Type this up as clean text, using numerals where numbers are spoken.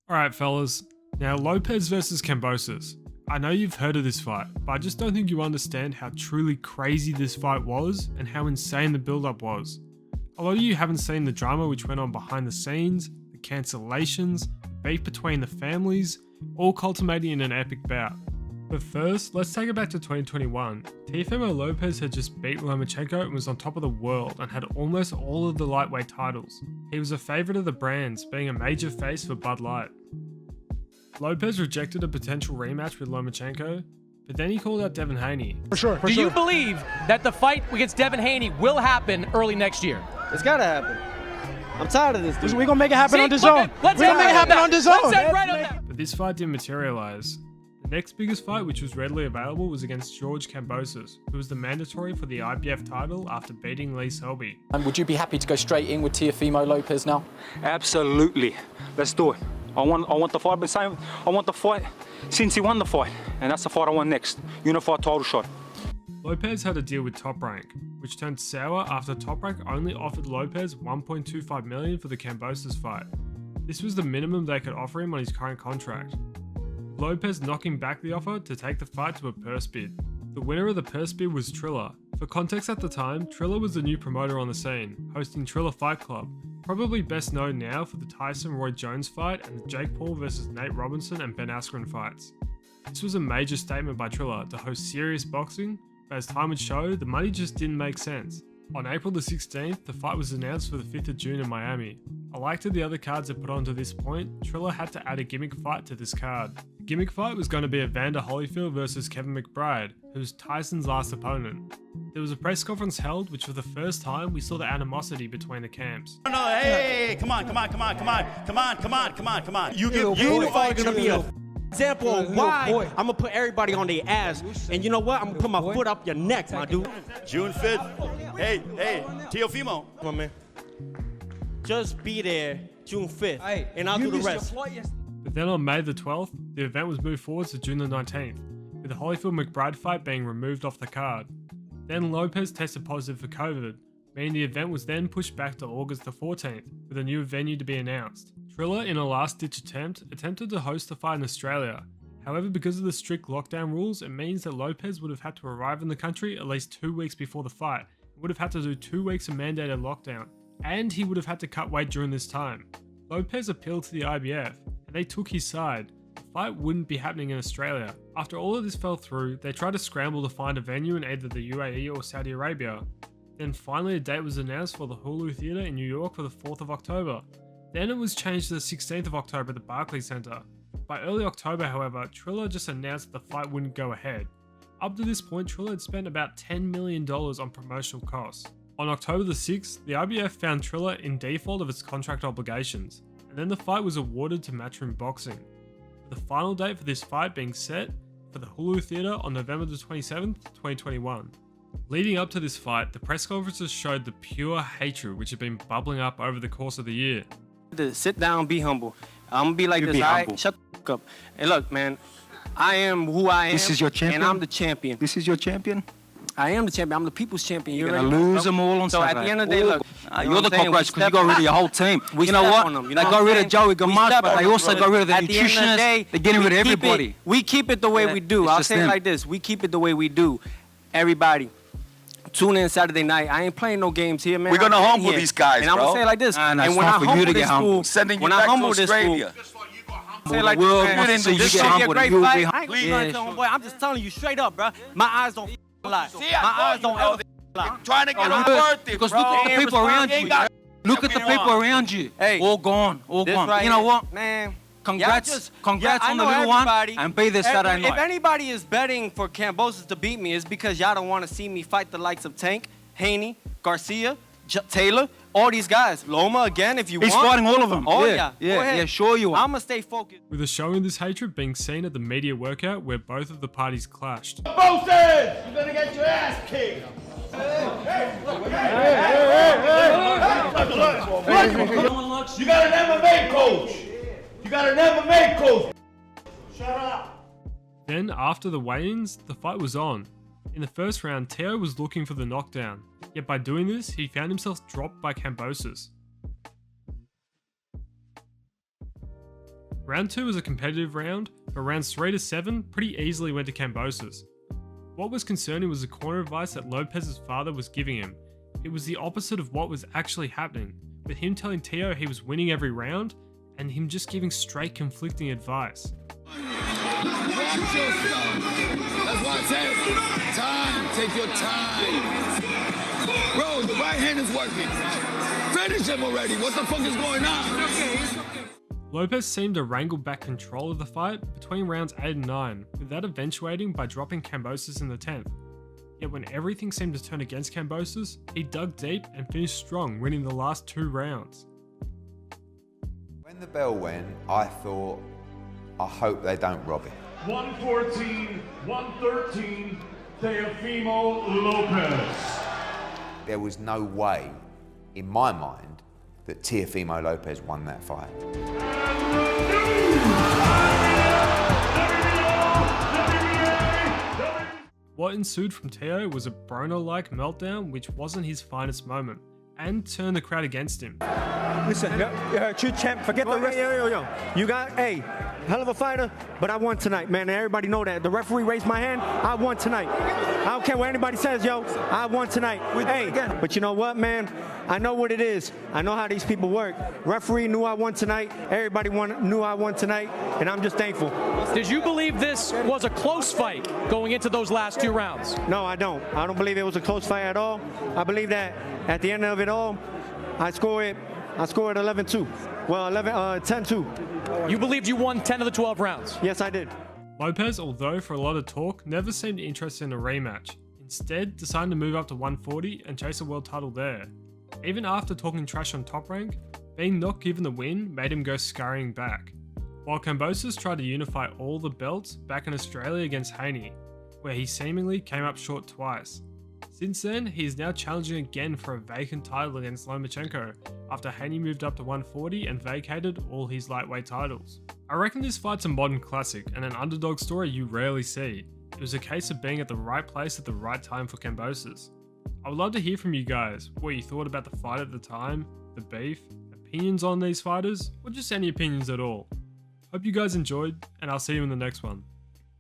Alright fellas, now Lopez versus Kambosos. I know you've heard of this fight, but I just don't think you understand how truly crazy this fight was and how insane the build-up was. A lot of you haven't seen the drama which went on behind the scenes, the cancellations, beef between the families, all culminating in an epic bout. But first, let's take it back to 2021. Teofimo Lopez had just beat Lomachenko and was on top of the world and had almost all of the lightweight titles. He was a favourite of the brands, being a major face for Bud Light. Lopez rejected a potential rematch with Lomachenko, but then he called out Devin Haney. For sure. Do you believe that the fight against Devin Haney will happen early next year? It's gotta happen. I'm tired of this dude. We're gonna make it happen on DAZN. We're gonna make it happen on DAZN. Let's head right on that. But this fight didn't materialise. The next biggest fight which was readily available was against George Kambosos, who was the mandatory for the IBF title after beating Lee Selby. And would you be happy to go straight in with Teofimo Lopez now? Absolutely. Let's do it. I want the fight, but I want the fight since he won the fight, and that's the fight I want next. Unified title shot. Lopez had a deal with Top Rank, which turned sour after Top Rank only offered Lopez $1.25 million for the Kambosos fight. This was the minimum they could offer him on his current contract. Lopez knocking back the offer to take the fight to a purse bid. The winner of the purse bid was Triller. For context at the time, Triller was the new promoter on the scene, hosting Triller Fight Club, probably best known now for the Tyson-Roy Jones fight and the Jake Paul vs Nate Robinson and Ben Askren fights. This was a major statement by Triller to host serious boxing, but as time would show, the money just didn't make sense. On April the 16th, the fight was announced for the 5th of June in Miami. Alike to the other cards it put on to this point, Triller had to add a gimmick fight to this card. The gimmick fight was going to be Evander Holyfield versus Kevin McBride, who was Tyson's last opponent. There was a press conference held, which for the first time we saw the animosity between the camps. No, hey, come on. You are gonna be an example of why I'm gonna put everybody on their ass, and you know what? I'm gonna put my foot up your neck, my dude. June 5th. Hey, Teofimo. Come on, man. Just be there June 5th, and I'll do the rest. But then on May the 12th, the event was moved forward to June the 19th, with the Holyfield-McBride fight being removed off the card. Then Lopez tested positive for COVID, meaning the event was then pushed back to August the 14th, with a new venue to be announced. Triller, in a last-ditch attempt, attempted to host the fight in Australia. However, because of the strict lockdown rules, it means that Lopez would have had to arrive in the country at least 2 weeks before the fight, and would have had to do 2 weeks of mandated lockdown, and he would have had to cut weight during this time. Lopez appealed to the IBF, and they took his side. The fight wouldn't be happening in Australia. After all of this fell through, they tried to scramble to find a venue in either the UAE or Saudi Arabia. Then finally a date was announced for the Hulu Theatre in New York for the 4th of October. Then it was changed to the 16th of October at the Barclays Centre. By early October, however, Triller just announced that the fight wouldn't go ahead. Up to this point, Triller had spent about $10 million on promotional costs. On October the 6th, the IBF found Triller in default of its contract obligations, and then the fight was awarded to Matchroom Boxing. The final date for this fight being set for the Hulu Theatre on November the 27th, 2021. Leading up to this fight, the press conferences showed the pure hatred which had been bubbling up over the course of the year. Sit down, be humble. I'm gonna be like this, alright? Shut the fuck up. And look, man, I am who I am. This is your champion? And I'm the champion. This is your champion? I am the champion. I'm the people's champion. You're gonna lose them all on Saturday. So at the end of the day, look, you're the cockroach because you got rid of your whole team. You know what? They got rid of Joey Gamache, but they also got rid of the nutritionists. They're getting rid of everybody. We keep it the way we do. I'll say it like this. We keep it the way we do. Everybody, tune in Saturday night. I ain't playing no games here, man. We're gonna humble these guys, and I'm gonna say it like this. And when I humble this fool, sending you when back I humble to this Australia. Say like this, man. This This should be a great fight. I ain't Please. gonna tell my boy. I'm just telling you straight up, bro. My eyes don't lie. My eyes don't ever lie. Trying to get on worth it, Because bro. look at the people around you. Look at the Champion people one. around you. Hey, all gone, all this gone. right You know here, what? man? Congrats on I the know little one, everybody. and be there Saturday If night. anybody is betting for Kambosos to beat me, it's because y'all don't want to see me fight the likes of Tank, Haney, Garcia, Taylor, all these guys. Loma again, if you want. He's fighting all of them. Oh yeah, Go ahead. yeah, sure you are. I'm gonna stay focused. With the showing this hatred being seen at the media workout where both of the parties clashed. Both sides, you're gonna get your ass kicked. You got an MMA coach. Shut up. Then, after the weigh-ins, the fight was on. In the first round, Teo was looking for the knockdown, yet by doing this, he found himself dropped by Kambosos. Round 2 was a competitive round, but rounds 3 to 7 pretty easily went to Kambosos. What was concerning was the corner advice that Lopez's father was giving him. It was the opposite of what was actually happening, with him telling Teo he was winning every round, and him just giving straight conflicting advice. Watch yourself. That's why I said time. Take your time. Bro, the right hand is working. Finish him already. What the fuck is going on? Okay. Lopez seemed to wrangle back control of the fight between rounds 8 and 9, with that eventuating by dropping Kambosos in the 10th. Yet when everything seemed to turn against Kambosos, he dug deep and finished strong, winning the last 2 rounds. When the bell went, I thought, I hope they don't rob it. 114, 113, Teofimo Lopez. There was no way, in my mind, that Teofimo Lopez won that fight. What ensued from Teo was a Broner-like meltdown which wasn't his finest moment, and turned the crowd against him. Listen, true champ, forget the rest. Yo. You got, hey, hell of a fighter, but I won tonight, man. Everybody know that. The referee raised my hand, I won tonight. I don't care what anybody says, yo, I won tonight. Hey, but you know what, man? I know what it is. I know how these people work. Referee knew I won tonight. Everybody knew I won tonight, and I'm just thankful. Did you believe this was a close fight going into those last 2 rounds? No, I don't. I don't believe it was a close fight at all. I believe that at the end of it all, I scored 11-2. Well, 10-2. You believed you won 10 of the 12 rounds? Yes, I did. Lopez, although for a lot of talk, never seemed interested in a rematch. Instead, decided to move up to 140 and chase a world title there. Even after talking trash on Top Rank, being not given the win made him go scurrying back. While Kambosos tried to unify all the belts back in Australia against Haney, where he seemingly came up short twice. Since then, he is now challenging again for a vacant title against Lomachenko, after Haney moved up to 140 and vacated all his lightweight titles. I reckon this fight's a modern classic and an underdog story you rarely see. It was a case of being at the right place at the right time for Kambosos. I would love to hear from you guys, what you thought about the fight at the time, the beef, opinions on these fighters, or just any opinions at all. Hope you guys enjoyed, and I'll see you in the next one.